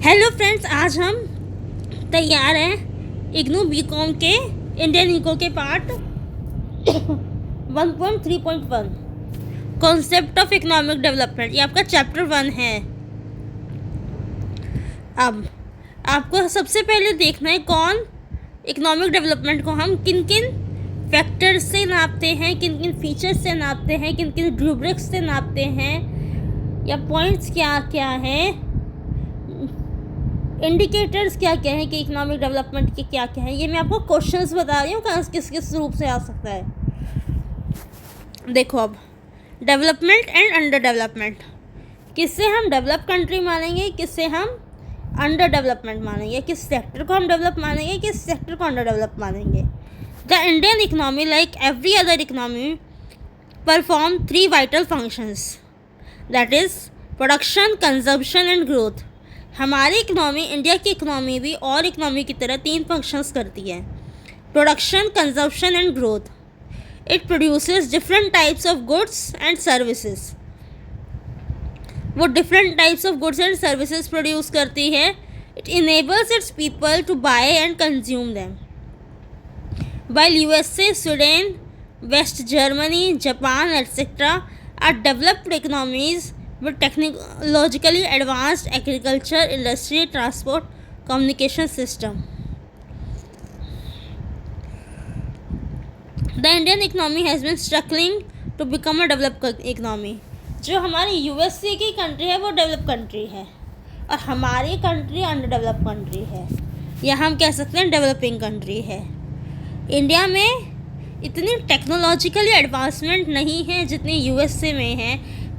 Hello friends, आज हम तैयार हैं इग्नू बीकॉम के इंडियन इको के part 1.3.1 concept of economic development. ये आपका चैप्टर 1 है। अब आपको सबसे पहले देखना है कौन इकोनॉमिक डेवलपमेंट को हम किन किन फैक्टर्स से नापते हैं, किन किन फीचर्स से नापते हैं, किन किन रूब्रिक्स से नापते हैं, या पॉइंट्स क्या क्या हैं, इंडिकेटर्स क्या क्या हैं कि इकोनॉमिक डेवलपमेंट के क्या क्या है। ये मैं आपको क्वेश्चंस बता रही हूँ कहाँ किस किस रूप से आ सकता है। देखो, अब डेवलपमेंट एंड अंडर डेवलपमेंट, किससे हम डेवलप कंट्री मानेंगे, किससे हम अंडर डेवलपमेंट मानेंगे, किस सेक्टर को हम डेवलप मानेंगे, किस सेक्टर को अंडर डेवलप मानेंगे। The Indian economy like every other economy perform 3 vital functions, that is production, consumption and growth. हमारी इकोनॉमी, इंडिया की इकोनॉमी भी और इकोनॉमी की तरह 3 फंक्शंस करती है, production, consumption and growth. It produces different types of goods and services. वो different types of goods and services produce करती है। It enables its people to buy and consume them. While USA, Sweden, West Germany, Japan etcetera are developed economies with technologically advanced agriculture, industry, transport, communication system. The Indian economy has been struggling to become a developed economy. जो हमारी USA की country है वो develop country है और हमारी country under develop country है, या हम कह सकते हैं डेवलपिंग कंट्री है। इंडिया में इतनी टेक्नोलॉजिकली एडवांसमेंट नहीं है जितनी यूएसए में है,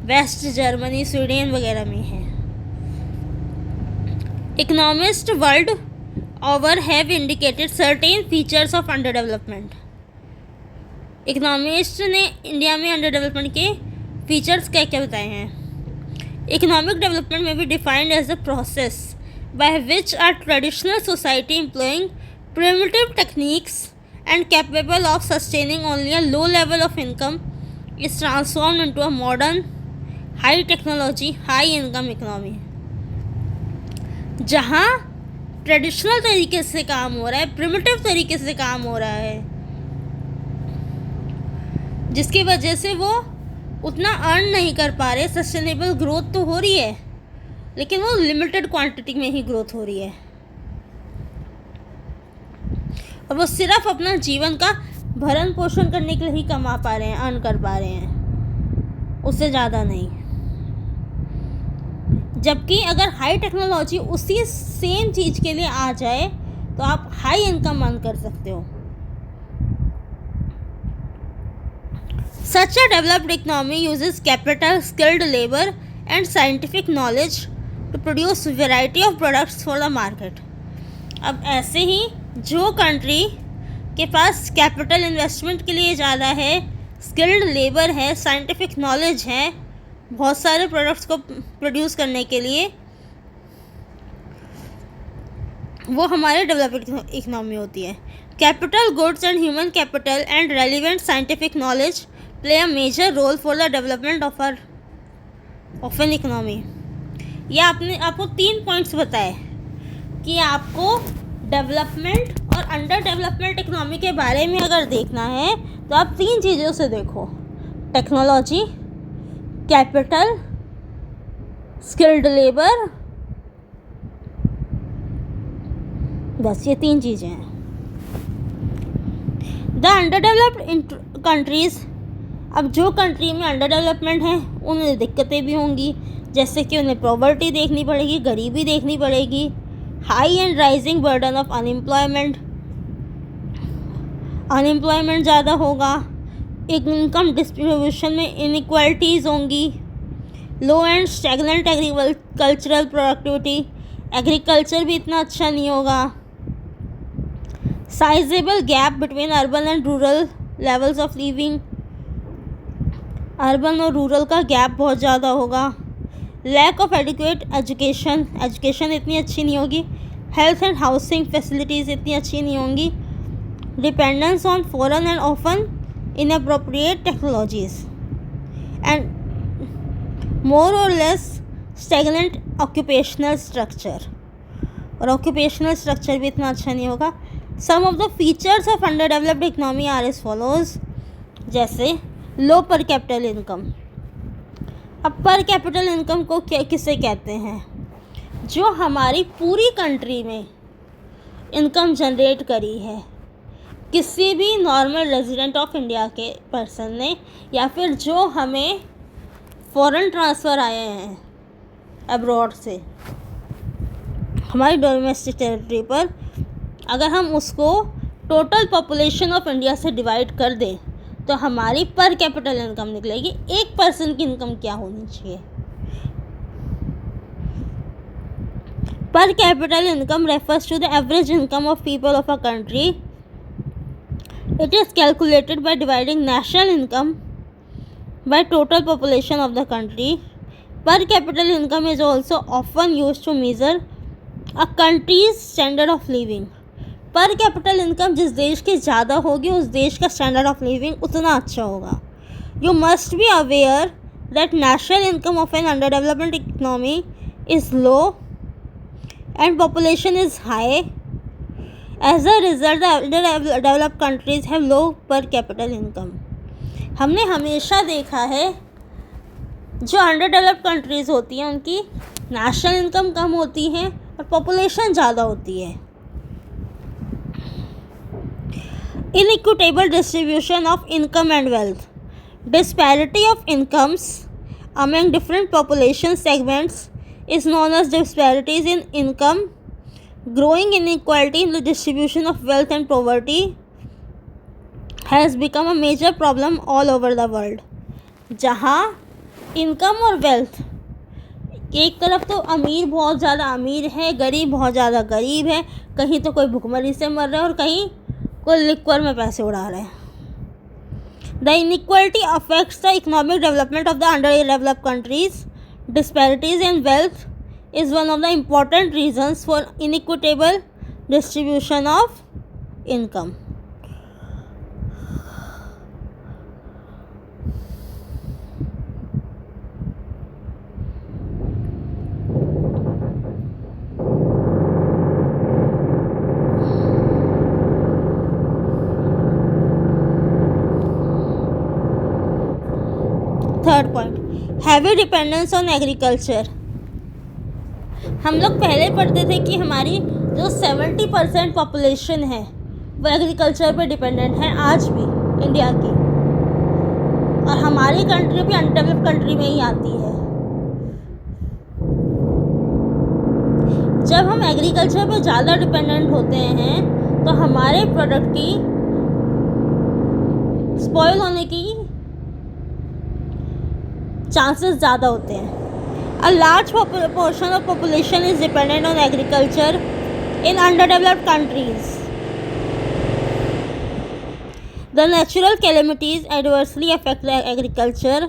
वेस्ट जर्मनी, स्वीडन वगैरह में है। Economist world over have indicated certain features of under development. Economist ने इंडिया में अंडर डेवलपमेंट के फीचर्स क्या क्या बताए हैं। इकोनॉमिक डेवलपमेंट में भी defined as a process by which are traditional society employing primitive techniques and capable of sustaining only a low level of income is transformed into a modern high technology high income economy. जहाँ traditional तरीके से काम हो रहा है, primitive तरीके से काम हो रहा है, जिसकी वजह से वो उतना अर्न नहीं कर पा रहे। सस्टेनेबल ग्रोथ तो हो रही है लेकिन वो लिमिटेड क्वांटिटी में ही ग्रोथ हो रही है और वो सिर्फ अपना जीवन का भरण पोषण करने के लिए ही कमा पा रहे हैं, अर्न कर पा रहे हैं, उससे ज़्यादा नहीं। जबकि अगर हाई टेक्नोलॉजी उसी सेम चीज़ के लिए आ जाए तो आप हाई इनकम अर्न कर सकते हो। Such a developed economy uses capital, skilled labour and scientific knowledge to produce variety of products for the market. अब ऐसे ही जो कंट्री के पास कैपिटल इन्वेस्टमेंट के लिए ज़्यादा है, स्किल्ड लेबर है, साइंटिफिक नॉलेज है, बहुत सारे प्रोडक्ट्स को प्रोड्यूस करने के लिए, वो हमारे डेवलप्ड इकोनॉमी होती है। Capital, goods and human capital and relevant scientific knowledge play a major role for the development of an economy. ये आपको 3 पॉइंट्स बताए कि आपको डेवलपमेंट और अंडर डेवलपमेंट इकोनॉमी के बारे में अगर देखना है तो आप 3 चीज़ों से देखो, टेक्नोलॉजी, कैपिटल, स्किल्ड लेबर, बस ये 3 चीज़ें हैं। द अंडर डेवलप्ड कंट्रीज़, अब जो कंट्री में अंडर डेवलपमेंट है उन्हें दिक्कतें भी होंगी, जैसे कि उन्हें पॉवर्टी देखनी पड़ेगी, गरीबी देखनी पड़ेगी, high and rising burden of unemployment ज़्यादा होगा, इनकम डिस्ट्रीब्यूशन में इनइक्वालिटीज़ होंगी, low and stagnant agricultural productivity, agriculture भी इतना अच्छा नहीं होगा, sizeable gap between urban and rural levels of living, urban और रूरल का गैप बहुत ज़्यादा होगा, लैक ऑफ एडिक्वेट एजुकेशन इतनी अच्छी नहीं होगी, हेल्थ एंड हाउसिंग फैसिलिटीज़ इतनी अच्छी नहीं होंगी, dependence on foreign and often inappropriate technologies, and more or less stagnant occupational structure. और ऑक्यूपेशनल स्ट्रक्चर भी इतना अच्छा नहीं होगा। Some of the features of under developed economy are as follows, जैसे लो पर कैपिटल इनकम। अब पर capital income को किसे कहते हैं? जो हमारी पूरी कंट्री में इनकम जनरेट करी है किसी भी नॉर्मल रेजिडेंट ऑफ इंडिया के पर्सन ने, या फिर जो हमें फॉरेन ट्रांसफ़र आए हैं अब्रॉड से हमारी डोमेस्टिक टेरिटरी पर, अगर हम उसको टोटल पॉपुलेशन ऑफ इंडिया से डिवाइड कर दें तो हमारी पर कैपिटल इनकम निकलेगी। एक पर्सन की इनकम क्या होनी चाहिए? Per capital income refers to the average income of people of a country. It is calculated by dividing national income by total population of the country. Per capita income is also often used to measure a country's standard of living. पर capital income जिस देश की ज़्यादा होगी उस देश का standard of living उतना अच्छा होगा। You must be aware that national income of an under development economy is low and population is high. As a result the under developed countries have low per capital income. हमने हमेशा देखा है जो under developed countries होती हैं उनकी national income कम होती है और पॉपुलेशन ज़्यादा होती है। Inequitable distribution of income and wealth. Disparity of incomes among different population segments is known as disparities in income. Growing inequality in the distribution of wealth and poverty has become a major problem all over the world. जहाँ income और wealth, एक तरफ तो अमीर बहुत ज़्यादा अमीर है, गरीब बहुत ज़्यादा गरीब है, कहीं तो कोई भुखमरी से मर रहा है और कहीं कोई लिक्वर में पैसे उड़ा रहे हैं। The inequality affects the economic development of the under developed countries. Disparities in wealth is one of the important reasons for inequitable distribution of income. Third point, heavy dependence on agriculture. हम लोग पहले पढ़ते थे कि हमारी जो 70% population है वो एग्रीकल्चर पे डिपेंडेंट है आज भी इंडिया की, और हमारी कंट्री भी अनडेवलप्ड कंट्री में ही आती है। जब हम एग्रीकल्चर पे ज़्यादा डिपेंडेंट होते हैं तो हमारे प्रोडक्ट की स्पॉइल होने की चांसेस ज़्यादा होते हैं। A large portion of population is dependent on agriculture in underdeveloped countries. The natural calamities adversely affect the agriculture.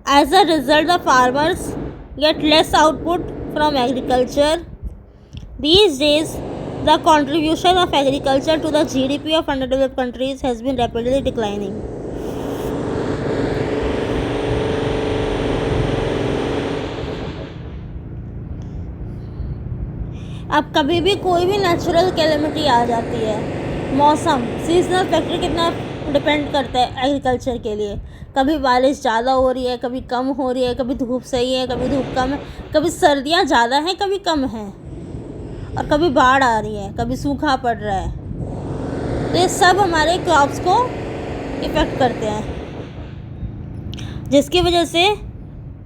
As a result, the farmers get less output from agriculture. These days, the contribution of agriculture to the GDP of underdeveloped countries has been rapidly declining. अब कभी भी कोई भी natural calamity आ जाती है, मौसम seasonal factor कितना depend करता है एग्रीकल्चर के लिए। कभी बारिश ज़्यादा हो रही है, कभी कम हो रही है, कभी धूप सही है, कभी धूप कम है, कभी सर्दियाँ ज़्यादा हैं, कभी कम हैं, और कभी बाढ़ आ रही है, कभी सूखा पड़ रहा है। तो ये सब हमारे क्रॉप्स को इफ़ेक्ट करते हैं, जिसकी वजह से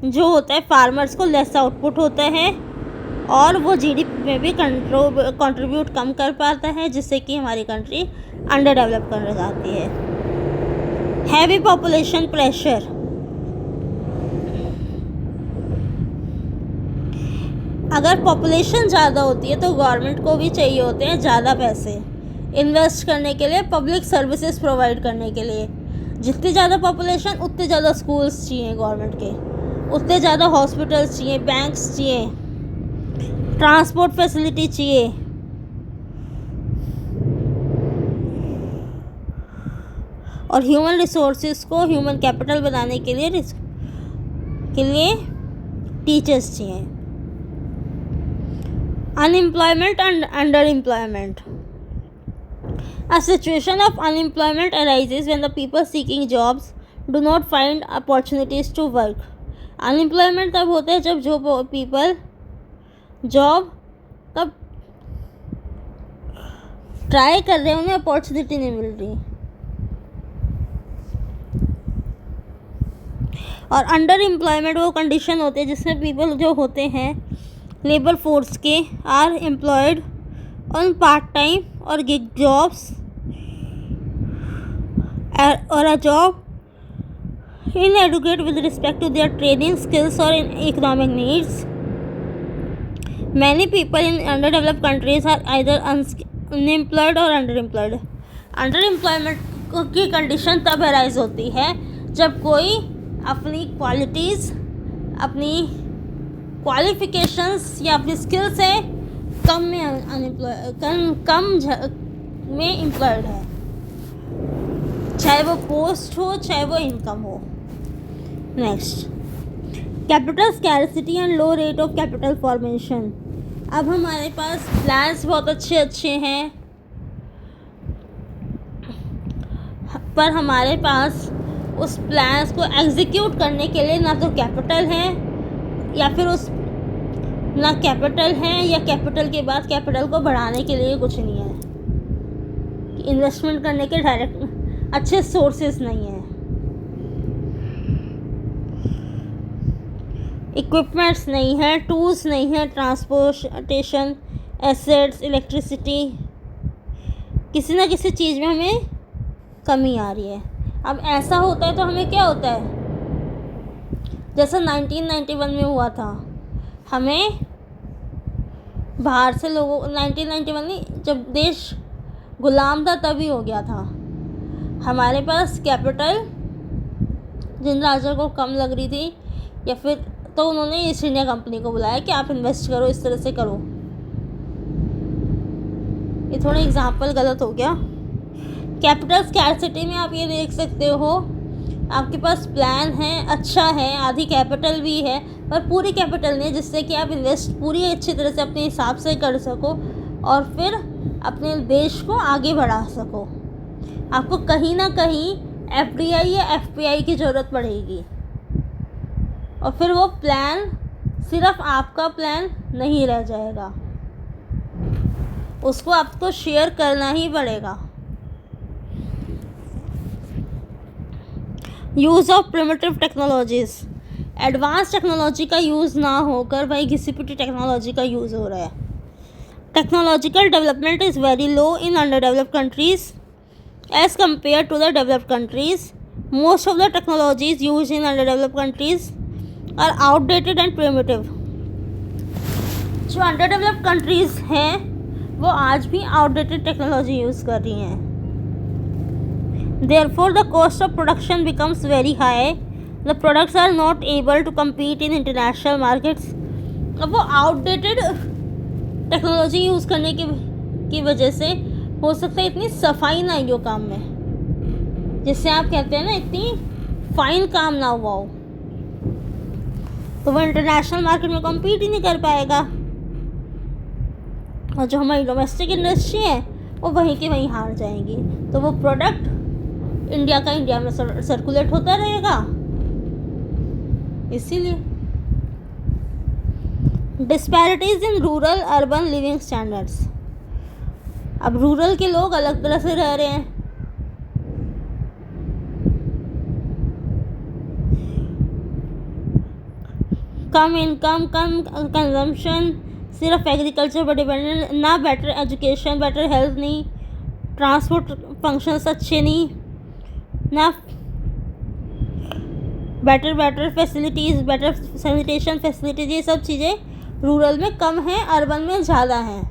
जो होता है फार्मर्स को लेस आउटपुट होता है और वो जीडीपी में भी कंट्रीब्यूट कम कर पाता है, जिससे कि हमारी कंट्री अंडर डेवलप कर जाती है। Heavy population pressure. अगर पॉपुलेशन ज़्यादा होती है तो गवर्नमेंट को भी चाहिए होते हैं ज़्यादा पैसे इन्वेस्ट करने के लिए, पब्लिक सर्विसेज प्रोवाइड करने के लिए। जितनी ज़्यादा पॉपुलेशन उतने ज़्यादा स्कूल्स चाहिए गवर्नमेंट के, उतने ज़्यादा हॉस्पिटल्स चाहिए, बैंक्स चाहिए, ट्रांसपोर्ट फैसिलिटी चाहिए। और ह्यूमन रिसोर्सेज को ह्यूमन कैपिटल बनाने के लिए टीचर्स चाहिए। Unemployment and underemployment. A situation of unemployment arises when the people seeking jobs do not find opportunities to work. Unemployment तब होता है जब जो people जॉब का ट्राई कर रहे हैं उन्हें अपॉर्चुनिटी नहीं मिल रही. और अंडर एम्प्लॉयमेंट वो कंडीशन होती है जिसमें पीपल जो होते हैं लेबर फोर्स के are employed on part time और गिग जॉब्स और a job inadequate with respect to their training skills or in economic needs. Many people in underdeveloped countries are either unemployed or underemployed. Underemployment की condition तब arise होती है जब कोई अपनी qualities, अपनी क्वालिफिकेशंस या अपनी स्किल से कम में एम्प्लॉयड है, चाहे वो पोस्ट हो चाहे वो इनकम हो. Next, capital scarcity and low rate of capital formation. अब हमारे पास प्लान्स बहुत अच्छे हैं पर हमारे पास उस प्लान्स को एग्जीक्यूट करने के लिए ना तो कैपिटल है या फिर ना कैपिटल है या कैपिटल के बाद कैपिटल को बढ़ाने के लिए कुछ नहीं है. इन्वेस्टमेंट करने के डायरेक्ट अच्छे सोर्सेस नहीं हैं. इक्विपमेंट्स नहीं है, टूल्स नहीं है, ट्रांसपोर्टेशन, एसेट्स, इलेक्ट्रिसिटी, किसी ना किसी चीज़ में हमें कमी आ रही है. अब ऐसा होता है तो हमें क्या होता है, जैसा 1991 में हुआ था, हमें बाहर से लोगों 1991 नहीं, जब देश गुलाम था तभी हो गया था. हमारे पास कैपिटल जिन राज्यों को कम लग रही थी या फिर तो उन्होंने ईस्ट इंडिया कंपनी को बुलाया कि आप इन्वेस्ट करो, इस तरह से करो. ये थोड़ा एग्जाम्पल गलत हो गया. कैपिटल स्कैरसिटी में आप ये देख सकते हो, आपके पास प्लान है, अच्छा है, आधी कैपिटल भी है पर पूरी कैपिटल नहीं, जिससे कि आप इन्वेस्ट पूरी अच्छी तरह से अपने हिसाब से कर सको और फिर अपने देश को आगे बढ़ा सको. आपको कहीं ना कहीं FDI या FPI की ज़रूरत पड़ेगी और फिर वो प्लान सिर्फ आपका प्लान नहीं रह जाएगा, उसको आपको शेयर करना ही पड़ेगा. Use of primitive technologies. Advance technology का यूज़ ना होकर भाई घिसी-पिटी टेक्नोलॉजी का यूज़ हो रहा है. Technological development is very low in under developed countries as compare to the developed countries. Most of the technologies use in under developed countries are outdated and primitive. जो under developed countries हैं वो आज भी outdated technology use कर रही हैं. Therefore, the cost of production becomes very high. The products are not able to compete in international markets. अब वो आउटडेटेड टेक्नोलॉजी यूज़ करने की वजह से हो सकता है इतनी सफाई ना हो काम में, जिससे आप कहते हैं ना इतनी फाइन काम ना हुआ हो, तो वो इंटरनेशनल मार्केट में कम्पीट ही नहीं कर पाएगा. और जो हमारी डोमेस्टिक इंडस्ट्री है वो वहीं के वहीं हार जाएंगी. तो वो प्रोडक्ट इंडिया का इंडिया में सर्कुलेट होता रहेगा. इसीलिए disparities in rural urban living standards. अब रूरल के लोग अलग तरह से रह रहे हैं. कम इनकम, कम कंजम्पशन, सिर्फ एग्रीकल्चर पर डिपेंडेंट, ना बेटर एजुकेशन, बेटर हेल्थ नहीं, ट्रांसपोर्ट फंक्शंस अच्छे नहीं, ना better facilities, better sanitation facilities. ये सब चीज़ें रूरल में कम हैं, अर्बन में ज़्यादा हैं.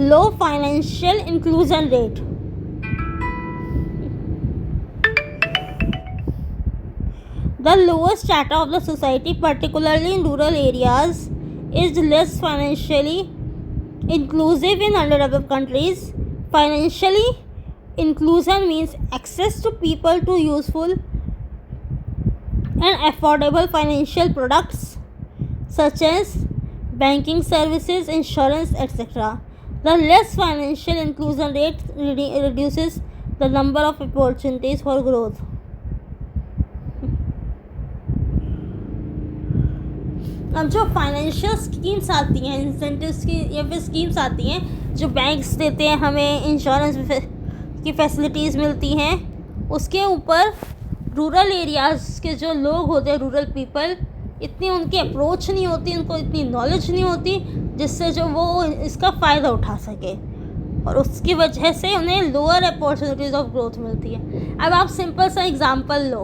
Low financial inclusion rate. The lower strata of the society, particularly in rural areas, is less financially inclusive in underdeveloped countries. Financially inclusion means access to people to useful and affordable financial products such as banking services, insurance, etc. The less financial inclusion rate reduces the number of opportunities for growth. अब जो financial schemes आती हैं, incentives की या फिर schemes आती हैं जो बैंक्स देते हैं, हमें इंश्योरेंस की फैसिलिटीज़ मिलती हैं, उसके ऊपर रूरल एरियाज़ के जो लोग होते हैं, रूरल पीपल, इतनी उनकी अप्रोच नहीं होती, उनको इतनी नॉलेज नहीं होती जिससे जो वो इसका फ़ायदा उठा सके, और उसकी वजह से उन्हें लोअर अपॉर्चुनिटीज़ ऑफ ग्रोथ मिलती है. अब आप सिंपल सा एग्जांपल लो,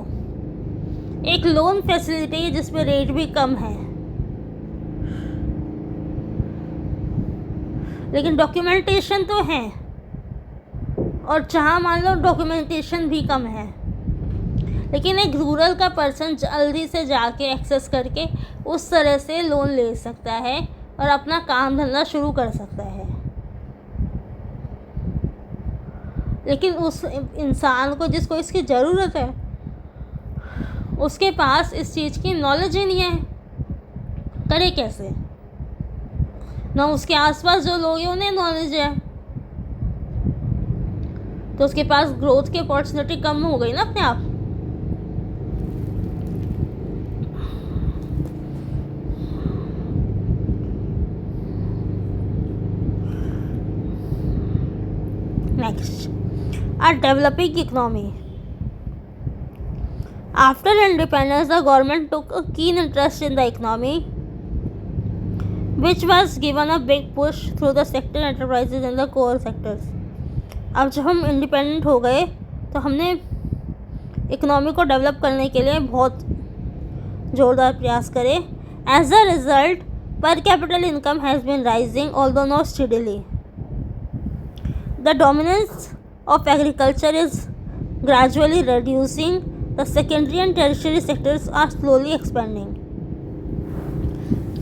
एक लोन फैसिलिटी जिसमें रेट भी कम है लेकिन डॉक्यूमेंटेशन तो है, और जहाँ मान लो डॉक्यूमेंटेशन भी कम है, लेकिन एक रूरल का पर्सन जल्दी से जाके एक्सेस करके उस तरह से लोन ले सकता है और अपना काम धंधा शुरू कर सकता है. लेकिन उस इंसान को जिसको इसकी ज़रूरत है, उसके पास इस चीज़ की नॉलेज ही नहीं है, करे कैसे? ना उसके आसपास जो लोग हैं उन्हें नॉलेज है, तो उसके पास ग्रोथ की अपॉर्चुनिटी कम हो गई ना अपने आप. Next, a developing economy. After independence, the government took a keen interest in the economy, which was given a big push through the sector enterprises and the core sectors. अब जब हम independent हो गए तो हमने इकोनॉमी को develop करने के लिए बहुत ज़ोरदार प्रयास करे. As a result, per capital income has been rising although not steadily. The dominance of agriculture is gradually reducing. The secondary and tertiary sectors are slowly expanding.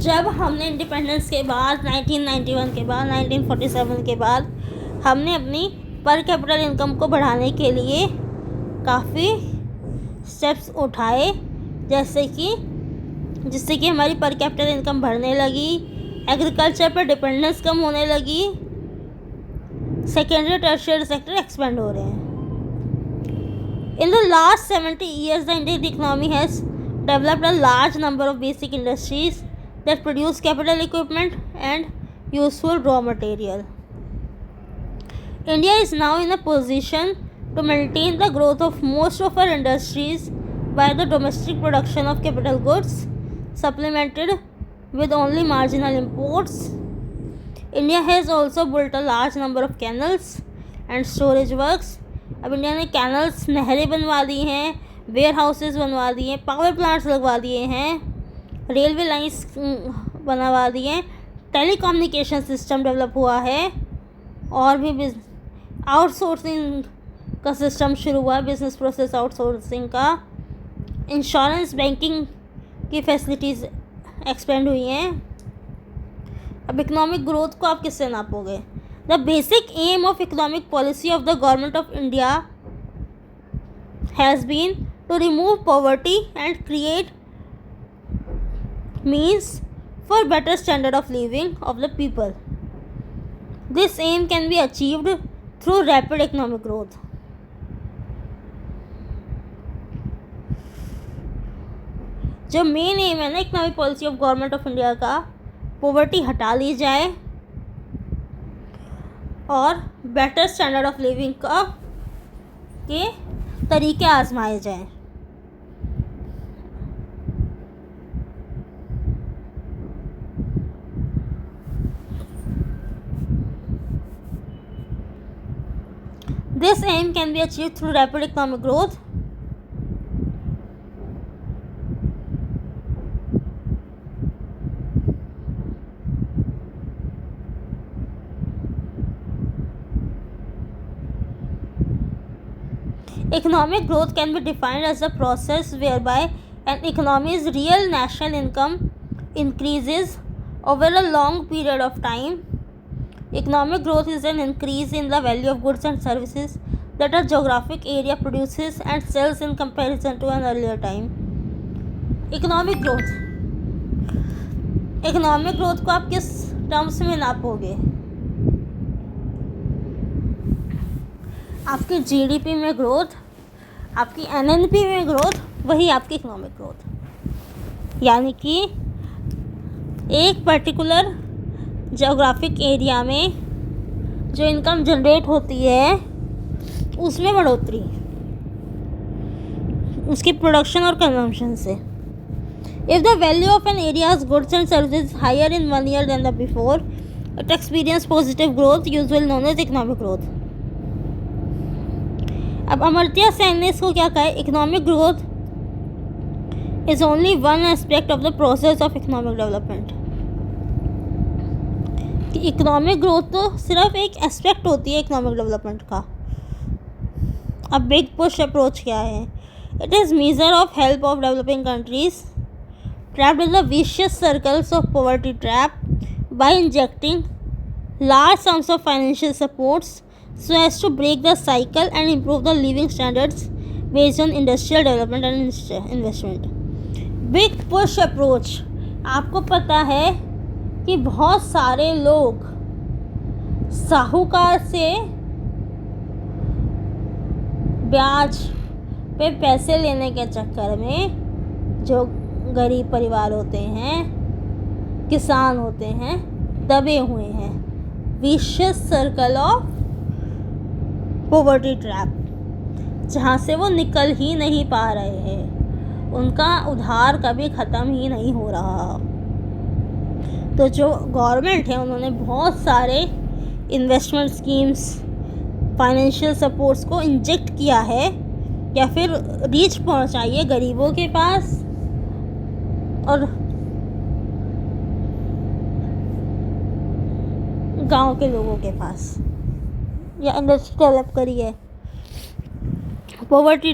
जब हमने इंडिपेंडेंस के बाद 1991 के बाद 1947 के बाद हमने अपनी पर कैपिटल इनकम को बढ़ाने के लिए काफ़ी स्टेप्स उठाए, जिससे कि हमारी पर कैपिटल इनकम बढ़ने लगी, एग्रीकल्चर पर डिपेंडेंस कम होने लगी, सेकेंडरी टर्शियरी सेक्टर एक्सपेंड हो रहे हैं. In the last 70 years, the Indian economy has developed a large number of basic industries that produce capital equipment and useful raw material. India is now in a position to maintain the growth of most of our industries by the domestic production of capital goods, supplemented with only marginal imports. India has also built a large number of canals and storage works. अब India ने canals, नहरें बनवा दी हैं, where houses बनवा दिए हैं, power plants लगवा दिए हैं, रेलवे लाइंस बनवा दिए हैं, टेलीकम्युनिकेशन सिस्टम डेवलप हुआ है, और भी आउटसोर्सिंग का सिस्टम शुरू हुआ है, बिजनेस प्रोसेस आउटसोर्सिंग का. इंश्योरेंस, बैंकिंग की फैसिलिटीज़ एक्सपेंड हुई हैं. अब इकोनॉमिक ग्रोथ को आप किससे नापोगे? The basic aim of economic policy of the government of India has been to remove poverty and create means for better standard of living of the people. This aim can be achieved through rapid economic growth. जो main aim है ना economic policy of government of India का, poverty हटा ली जाए और better standard of living का के तरीके आजमाए जाएं. This aim can be achieved through rapid economic growth. Economic growth can be defined as a process whereby an economy's real national income increases over a long period of time. Economic growth is an increase in the value of goods and services that a geographic area produces and sells in comparison to an earlier time. Economic growth को आप किस terms में नापोगे? आपकी GDP में growth, आपकी NNP में growth, वही आपकी इकोनॉमिक ग्रोथ। यानी कि एक पर्टिकुलर ज्योग्राफिक एरिया में जो इनकम जनरेट होती है उसमें बढ़ोतरी, उसकी प्रोडक्शन और कंजम्पशन से। If the value of an areas goods and services higher in 1 year than the before, it experience positive growth, usually known as economic growth. अब अमर्त्य सेन ने इसको क्या कहा है? Economic growth is only one aspect of the process of economic development. Economic growth तो सिर्फ एक aspect होती है इकोनॉमिक डेवलपमेंट का। अब बिग पुश अप्रोच क्या है? It is measure of help of developing countries trapped in the vicious circles of poverty trap by injecting large sums of financial supports so as to break the cycle and improve the living standards based on industrial development and investment. Big push approach, आपको पता है कि बहुत सारे लोग साहूकार से ब्याज पे पैसे लेने के चक्कर में जो गरीब परिवार होते हैं, किसान होते हैं, दबे हुए हैं। Vicious circle of poverty trap, जहाँ से वो निकल ही नहीं पा रहे हैं, उनका उधार कभी ख़त्म ही नहीं हो रहा। तो जो गवर्नमेंट है उन्होंने बहुत सारे इन्वेस्टमेंट स्कीम्स, फाइनेंशियल सपोर्ट्स को इंजेक्ट किया है या फिर रीच पहुँचाई है गरीबों के पास और गांव के लोगों के पास, या इंडस्ट्री डेवलप करी है। Poverty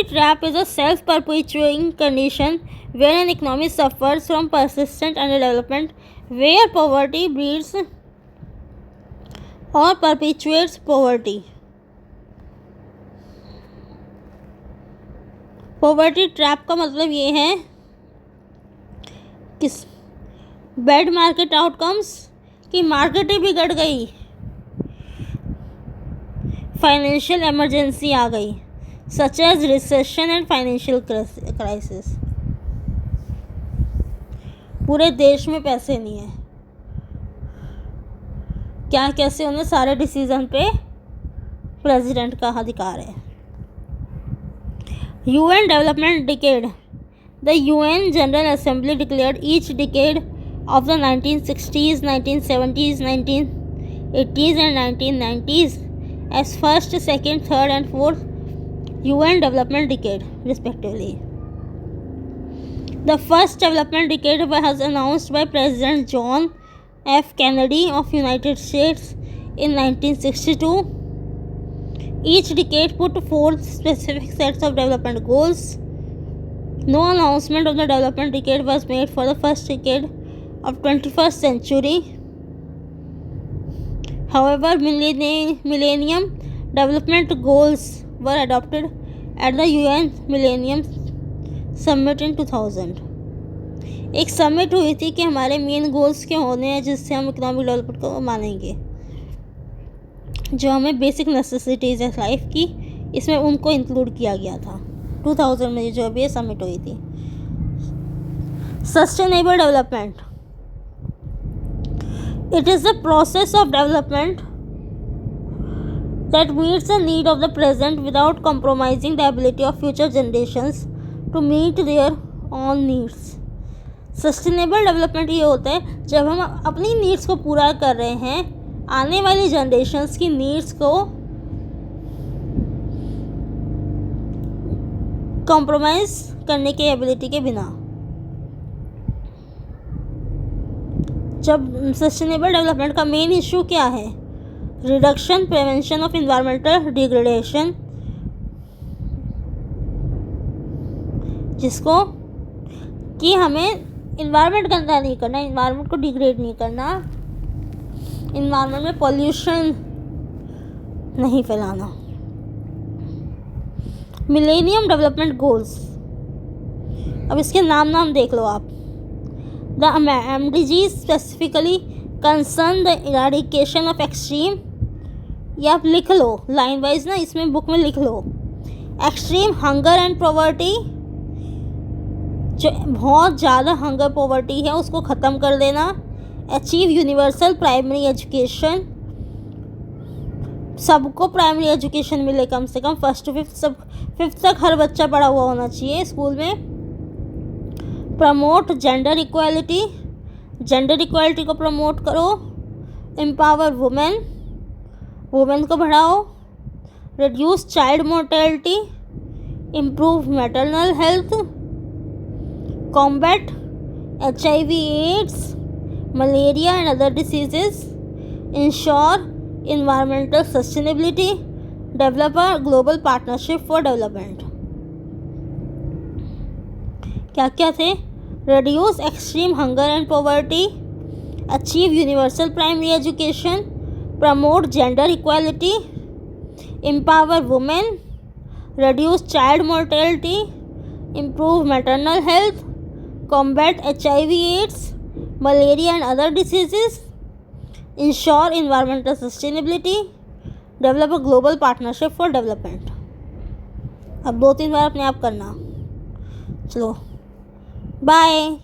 trap is a self perpetuating condition where an economy suffers from persistent under development, where poverty breeds और परपेचुएट्स पॉवर्टी। पॉवर्टी ट्रैप का मतलब ये है कि बैड मार्केट आउटकम्स की मार्केट ही बिगड़ गई, फाइनेंशियल इमरजेंसी आ गई, such as recession and financial crisis. पूरे देश में पैसे नहीं है, क्या कैसे उन्हें सारे डिसीजन पे प्रेसिडेंट का अधिकार है। UN Development Decade. The UN General Assembly declared each decade of the 1960s, 1970s, 1980s and 1990s as first, second, third and fourth UN Development Decade respectively. The first development decade was announced by President John F. Kennedy of United States in 1962. Each decade put forth specific sets of development goals. No announcement of the development decade was made for the first decade of 21st century. However, Millennium Development Goals were adopted at the UN Millennium Summit in 2000. एक summit हुई थी कि हमारे main goals क्या होने हैं जिससे हम इकोनॉमिक डेवलपमेंट को मानेंगे, जो हमें बेसिक नेसेसिटीज़ है लाइफ की, इसमें उनको इंक्लूड किया गया था 2000 में जो अभी समिट हुई थी। Sustainable development, it is the process of development that meets the need of the present without compromising the ability of future generations to meet their own needs. Sustainable development ये होता है जब हम अपनी नीड्स को पूरा कर रहे हैं, आने वाली जनरेशन्स की नीड्स को कॉम्प्रोमाइज़ करने के एबिलिटी के बिना। जब सस्टेनेबल डेवलपमेंट का मेन इशू क्या है? Reduction, prevention of environmental degradation, जिसको कि हमें इन्वायरमेंट गंदा नहीं करना, इन्वायरमेंट को डिग्रेड नहीं करना, इन्वायरमेंट में पॉल्यूशन नहीं फैलाना। मिलेनियम डेवलपमेंट गोल्स, अब इसके नाम देख लो आप। The MDGs specifically concern the eradication of extreme, ये आप लिख लो लाइन वाइज ना, इसमें बुक में लिख लो। एक्सट्रीम हंगर एंड पॉवर्टी, जो बहुत ज़्यादा हंगर पॉवर्टी है उसको ख़त्म कर देना। अचीव यूनिवर्सल प्राइमरी एजुकेशन, सबको प्राइमरी एजुकेशन मिले कम से कम, फर्स्ट टू फिफ्थ तक हर बच्चा पढ़ा हुआ होना चाहिए स्कूल में। Promote gender equality, gender equality को प्रमोट करो। एम्पावर वुमेन, वुमेन को बढ़ाओ। Reduce child mortality, improve maternal health. Combat HIV AIDS, malaria and other diseases, ensure environmental sustainability, develop a global partnership for development। क्या क्या थे? reduce extreme hunger and poverty, achieve universal primary education, promote gender equality, empower women, reduce child mortality, improve maternal health, combat HIV AIDS, malaria and other diseases, ensure environmental sustainability, develop a global partnership for development। अब 2-3 बार अपने आप करना। चलो bye.